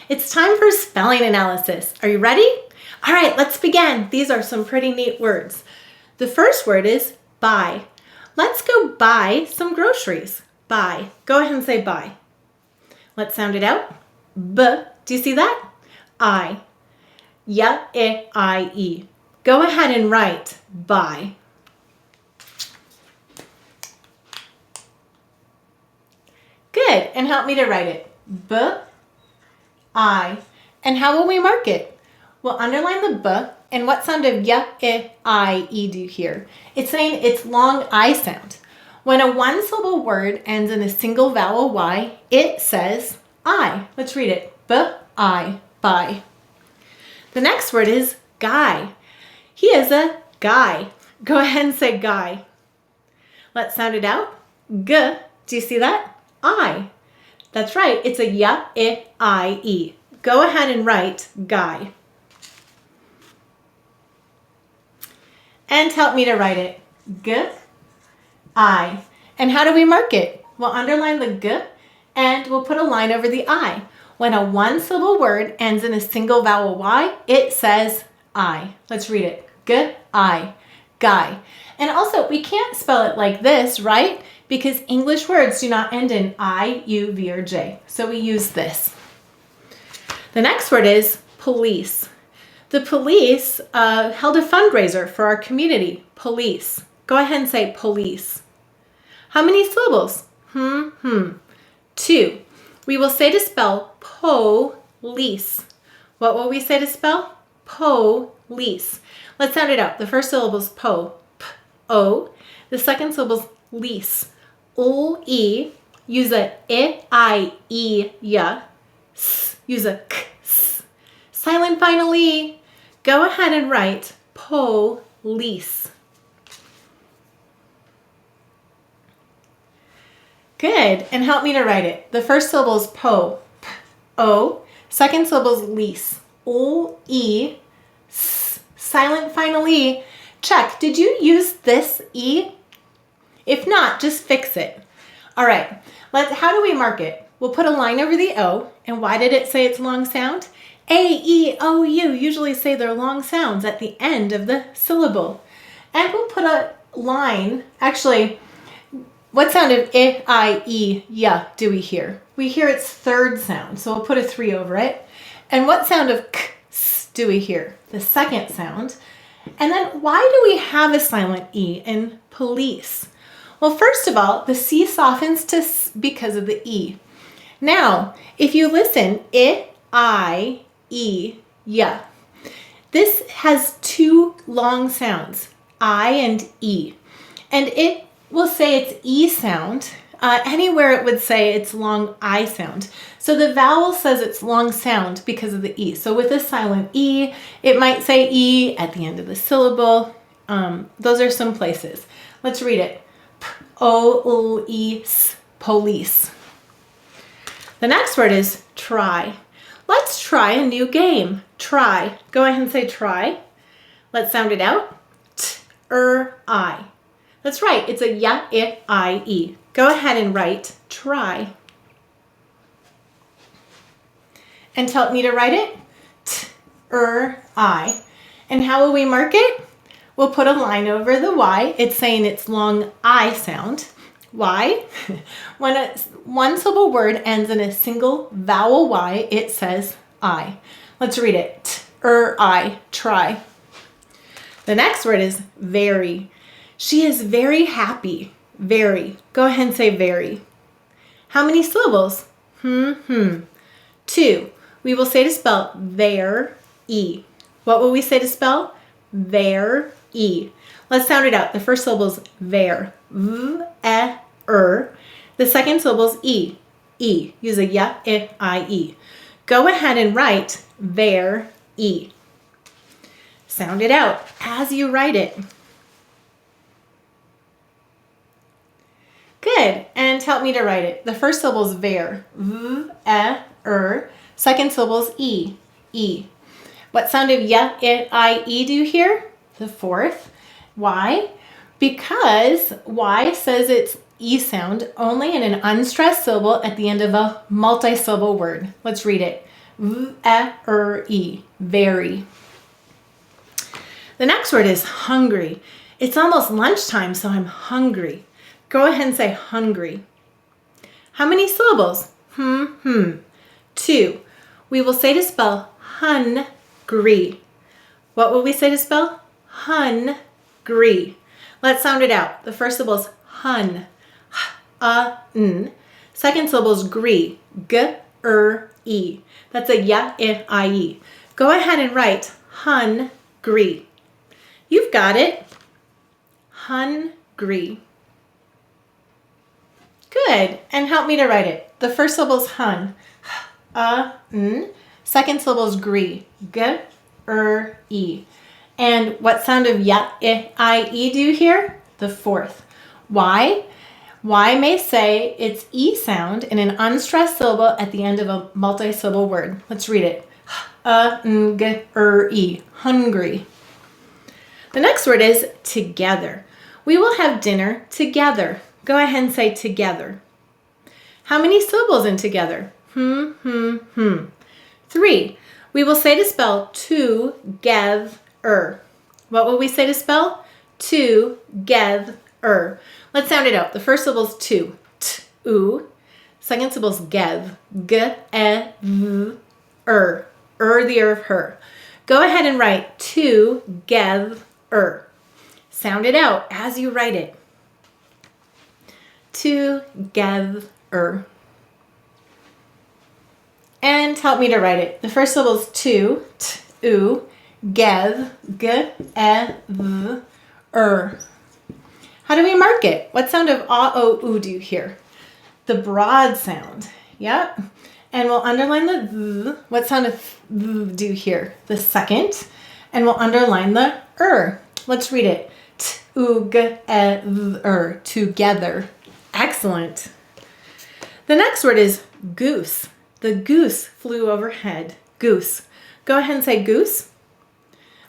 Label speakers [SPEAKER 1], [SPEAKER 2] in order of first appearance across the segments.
[SPEAKER 1] It's time for spelling analysis. Are you ready? All right, let's begin. These are some pretty neat words. The first word is buy. Let's go buy some groceries. Buy. Go ahead and say buy. Let's sound it out. B. Do you see that? I. Y-I-E. Go ahead and write buy. Good, and help me to write it. B-I. And how will we mark it? We'll underline the B, and what sound of Y-I-E do you hear? It's saying it's long I sound. When a one-syllable word ends in a single vowel Y, it says I. Let's read it. B-I, buy. The next word is guy. He is a guy. Go ahead and say guy. Let's sound it out. G. Do you see that? I. That's right. It's a Y-I-E. Go ahead and write guy. And help me to write it. G-I. And how do we mark it? We'll underline the G and we'll put a line over the I. When a one-syllable word ends in a single vowel Y, it says I. Let's read it. G-I. Guy. And also, we can't spell it like this, right? Because English words do not end in I, U, V, or J. So we use this. The next word is police. The police held a fundraiser for our community. Police. Go ahead and say police. How many syllables? Two. We will say to spell police. What will we say to spell? Police. Let's sound it out. The first syllable is po. P-O. The second syllable is lease. O-E. Use a I-E-ya. S. Use a k. S. Silent final E. Go ahead and write police. Good, and help me to write it. The first syllable is po. P-O. Second syllable is lease. O-E. S. Silent final E. Check. Did you use this E? If not, just fix it. All right. How do we mark it? We'll put a line over the O. And why did it say it's long sound? A, E, O, U usually say their long sounds at the end of the syllable. And we'll put a line. Actually, what sound of I, I, E, ya do we hear? We hear its third sound. So we'll put a 3 over it. And what sound of k, s do we hear? The second sound. And then why do we have a silent E in police? Well, first of all, the C softens to S because of the E. Now, if you listen, I, E, ya. This has two long sounds, I and E. And it will say it's E sound. Anywhere it would say it's long I sound. So the vowel says it's long sound because of the E. So with a silent E, it might say E at the end of the syllable. Those are some places. Let's read it. P-O-L-E-S, police. The next word is try. Let's try a new game. Try. Go ahead and say try. Let's sound it out. T-R-I. That's right. It's a Y-I-E. Go ahead and write try. And help me to write it. T-R-I. And how will we mark it? We'll put a line over the Y. It's saying it's long I sound. Why? When a one-syllable word ends in a single vowel Y, it says I. Let's read it. T-R-I. Try. The next word is very. She is very happy. Very. Go ahead and say very. How many syllables? Two. We will say to spell there, E. What will we say to spell? There, E. Let's sound it out. The first syllable is ver. V-E-R. The second syllable is E. E. Use a Y-I-E. Go ahead and write ver, E. Sound it out as you write it. Good. And help me to write it. The first syllable is ver. V-E-R. Second syllable is E. E. What sound of Y-I-E do you hear? The fourth. Why? Because Y says it's E sound only in an unstressed syllable at the end of a multi-syllable word. Let's read it. V-E-R-Y, very. The next word is hungry. It's almost lunchtime, so I'm hungry. Go ahead and say hungry. How many syllables? 2. We will say to spell hun-gry. What will we say to spell? Hun-gry. Let's sound it out. The first syllable is hun. H-a-n. Second syllable is gry. G-r-e. That's a ya-i-i-e. Go ahead and write hun-gry. You've got it. Hungry. Good. And help me to write it. The first syllable is hun. H-a-n. Second syllable is gry. G-r-e. And what sound of ya-i-i-e do here? The fourth. Why? Y may say its E sound in an unstressed syllable at the end of a multi-syllable word. Let's read it. H-a-n-g-r-e. Hungry. The next word is together. We will have dinner together. Go ahead and say together. How many syllables in together? 3. We will say to spell together. What will we say to spell? Together. Let's sound it out. The first syllable is to. T-u. Second syllable is gev. G-e-v-er. The of her. Go ahead and write together. Sound it out as you write it. Together. And help me to write it. The first syllable is to, t-u, gev, g-e-v-er. How do we mark it? What sound of a-o-u do you hear? The broad sound. Yep. And we'll underline the v. What sound of v do you hear? The second. And we'll underline the er. Let's read it. T-u-g-e-v-er. Together. Excellent. The next word is goose. The goose flew overhead. Goose. Go ahead and say goose.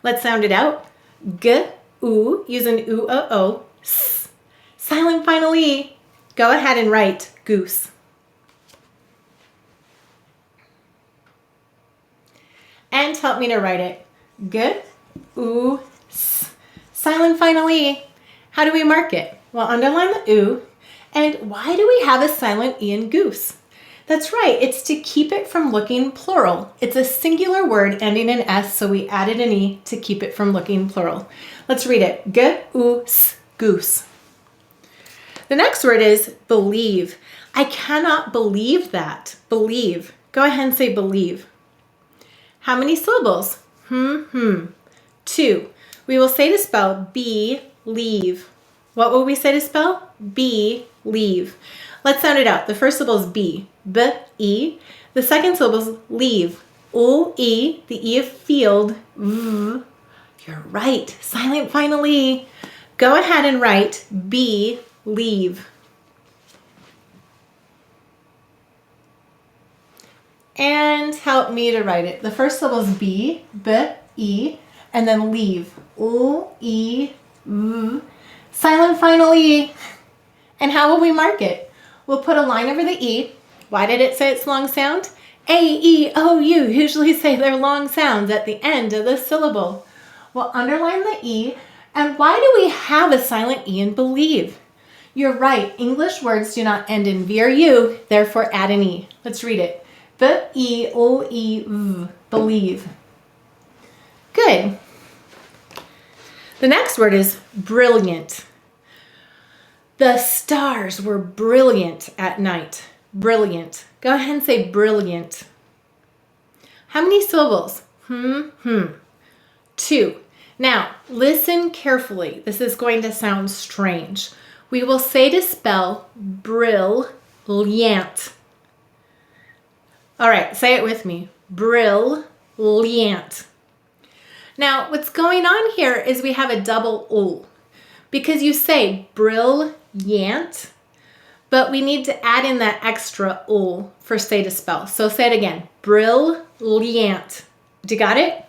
[SPEAKER 1] Let's sound it out. G-u. Use an u-o-o. S. Silent final E. Go ahead and write goose. And help me to write it. G-u-s. Silent final E. How do we mark it? Well, underline the u. And why do we have a silent E in goose? That's right, it's to keep it from looking plural. It's a singular word ending in S, so we added an E to keep it from looking plural. Let's read it. G-u-s, goose. The next word is believe. I cannot believe that. Believe. Go ahead and say believe. How many syllables? 2. We will say to spell be-lieve. What will we say to spell? Be-lieve. Let's sound it out. The first syllable is be. B-e. The second syllable is leave. O-e. The E of field. V. You're right. Silent final E. Go ahead and write be-lieve. And help me to write it. The first syllable is be, B-e, and then leave. O-e, v. Silent final E. And how will we mark it? We'll put a line over the E. Why did it say it's long sound? A, E, O, U usually say they're long sounds at the end of the syllable. We'll underline the E. And why do we have a silent E in believe? You're right. English words do not end in V or U, therefore add an E. Let's read it. B-e-o-e-v. Believe. Good. The next word is brilliant. The stars were brilliant at night. Brilliant. Go ahead and say brilliant. How many syllables? 2. Now, listen carefully. This is going to sound strange. We will say to spell brilliant. All right, say it with me. Brilliant. Now, what's going on here is we have a double O. Because you say brilliant, but we need to add in that extra O for say to spell. So say it again. Brilliant. You got it?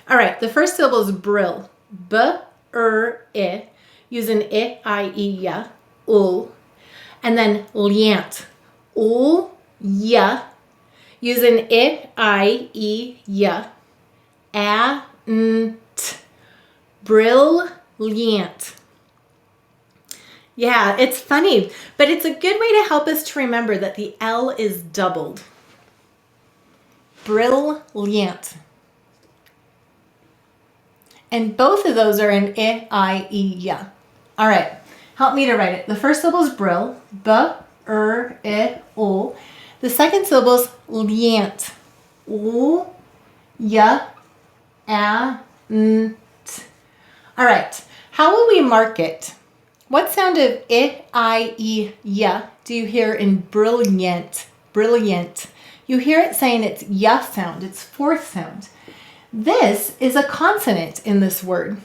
[SPEAKER 1] All right, the first syllable is brill. B-r-i. Use an I-I-E-ya. O. And then liant. O-ya. Use an I, E, y. Ant. Brilliant. Yeah, it's funny, but it's a good way to help us to remember that the L is doubled. Brilliant. And both of those are in I, E, y. All right, help me to write it. The first syllable is brill, B-R-I-O. The second syllable is liant, O-Y-A-N-T. All right, how will we mark it? What sound of I-E-Y do you hear in brilliant? Brilliant. You hear it saying it's y sound, it's fourth sound. This is a consonant in this word.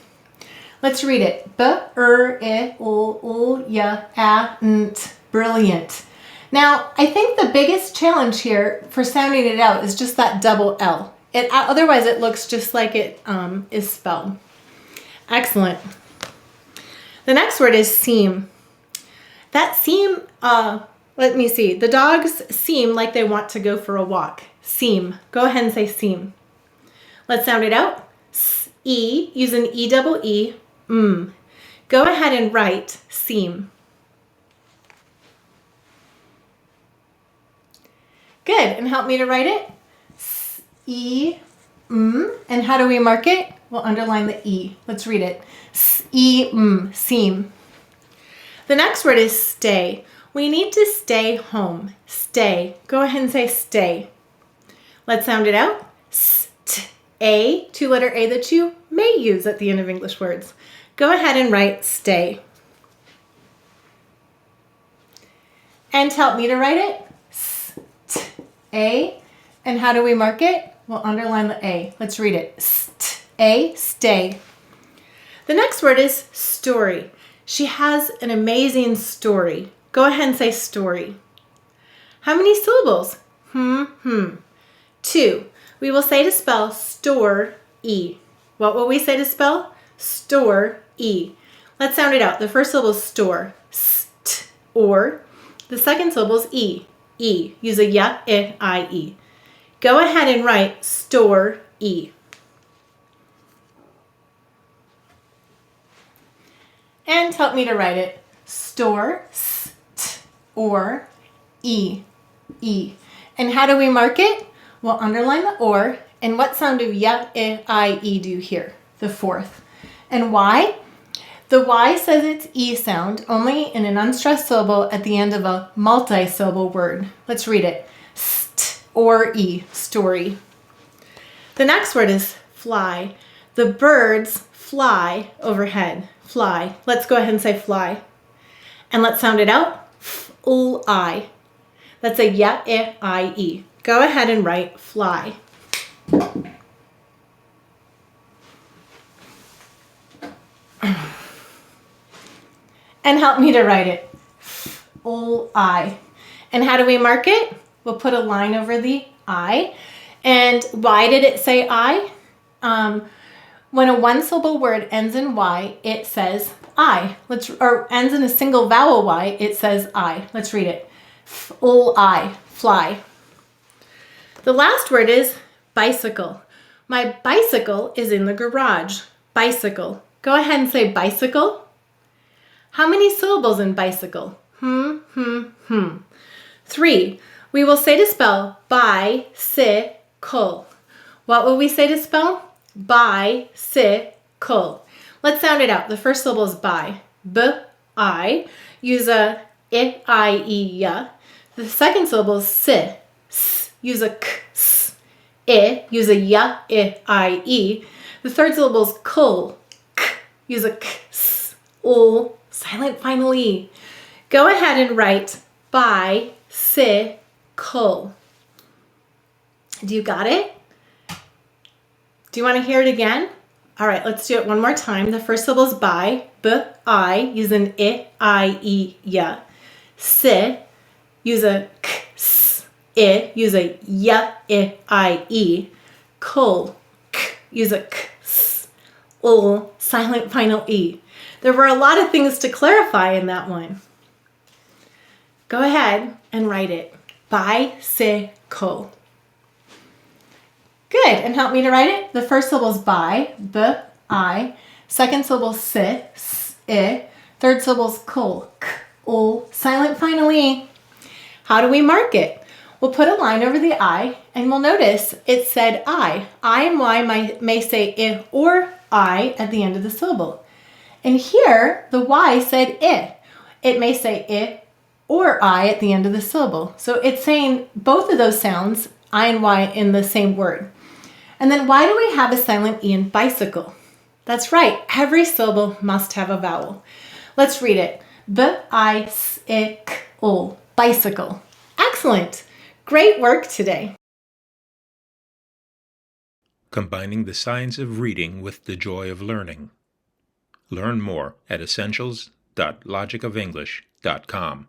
[SPEAKER 1] Let's read it. B-R-I-O-O-Y-A-N-T. Brilliant. Now, I think the biggest challenge here for sounding it out is just that double L. Otherwise, it looks just like it is spelled. Excellent. The next word is seem. That seem, let me see. The dogs seem like they want to go for a walk. Seem. Go ahead and say seem. Let's sound it out. S-E, use an E-double-E, M. Go ahead and write seem. Good, and help me to write it. S-E-M, and how do we mark it? We'll underline the E. Let's read it. S-E-M, seem. The next word is stay. We need to stay home. Stay. Go ahead and say stay. Let's sound it out. S-T-A, two-letter A that you may use at the end of English words. Go ahead and write stay. And help me to write it. S-T-A. And how do we mark it? We'll underline the A. Let's read it. S-T-A, stay. The next word is story. She has an amazing story. Go ahead and say story. How many syllables? 2. We will say to spell store, E. What will we say to spell? Store, E. Let's sound it out. The first syllable is store, st, or. The second syllable is E, E. Use a y, I, E. Go ahead and write store, E. And help me to write it. Store, st, or, E, E. And how do we mark it? We'll underline the or. And what sound of y, I, E do you hear? The fourth. And why? The Y says it's E sound only in an unstressed syllable at the end of a multi-syllable word. Let's read it. St, or E, story. The next word is fly. The birds fly overhead. Fly. Let's go ahead and say fly. And let's sound it out. F-L-I. That's a y-I-E. Go ahead and write fly. And help me to write it. F-L-I. And how do we mark it? We'll put a line over the I. And why did it say I? When a one-syllable word ends in Y, it says I. Or ends in a single vowel Y, it says I. Let's read it. F-L-I, fly. The last word is bicycle. My bicycle is in the garage. Bicycle. Go ahead and say bicycle. How many syllables in bicycle? 3. We will say to spell bi-si-cle. What will we say to spell? Bicycle. Let's sound it out. The first syllable is bi. B-I. Use a I-E-Y. The second syllable is si. S. Use a k. S. I. Use a y-I-E. The third syllable is kul. K. Use a k. S. Ul. Silent final E. Go ahead and write bicycle. Do you got it? Do you want to hear it again? All right, let's do it one more time. The first syllable is bi, B-I, use an I-E-Y. Si, use a k, s, I, use a y-I-E. Kul, k, use a k, s, ul, silent final E. There were a lot of things to clarify in that one. Go ahead and write it. Bicycle. Good. And help me to write it. The first syllable is by, b, I. Second syllable is si, s, I. Third syllable is kul, k, ul. Silent final E. How do we mark it? We'll put a line over the I, and we'll notice it said I. I and Y may say I or I at the end of the syllable. And here, the Y said I. It may say I or I at the end of the syllable. So it's saying both of those sounds, I and Y, in the same word. And then why do we have a silent E in bicycle? That's right, every syllable must have a vowel. Let's read it. B-I-C-I-C-U, bicycle. Excellent. Great work today.
[SPEAKER 2] Combining the science of reading with the joy of learning. Learn more at essentials.logicoфenglish.com.